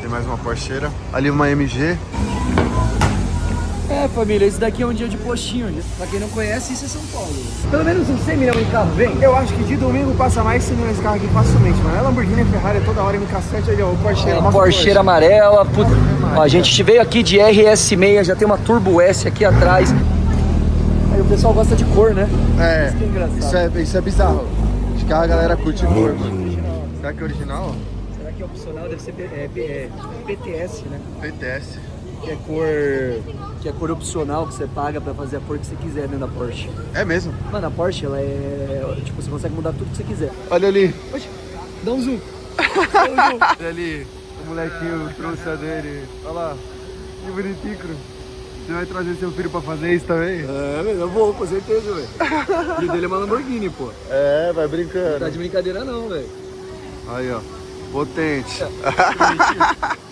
Tem mais uma Porscheira. Ali uma MG. É, família, esse daqui é um dia de postinho. Pra quem não conhece, isso é São Paulo. Pelo menos uns 100 milhões de carro vem. Eu acho que de domingo passa mais 100 milhões de carro aqui facilmente, mano. É Lamborghini, Ferrari, toda hora MK7, ali ó, o Porscheira. Uma Porscheira amarela. Puta. Ó, a gente veio aqui de RS6, já tem uma Turbo S aqui atrás. Aí o pessoal gosta de cor, né? É, Isso que é engraçado. isso é bizarro. Acho que a galera curte cor, mano. Será que é original? Será que é opcional? Deve ser PTS, né? PTS. Que é cor opcional que você paga pra fazer a cor que você quiser dentro da Porsche. É mesmo? Mano, a Porsche, ela é... Tipo, você consegue mudar tudo que você quiser. Olha ali. Oxe, dá um zoom. Olha ali. O molequinho trouxe a dele. Olha lá. Que bonitinho. Você vai trazer seu filho pra fazer isso também? É, velho, eu vou, com certeza, velho. O filho dele é uma Lamborghini, pô. É, vai Não brincando. tá de brincadeira não, velho. Aí, ó. Potente. Bonitinho.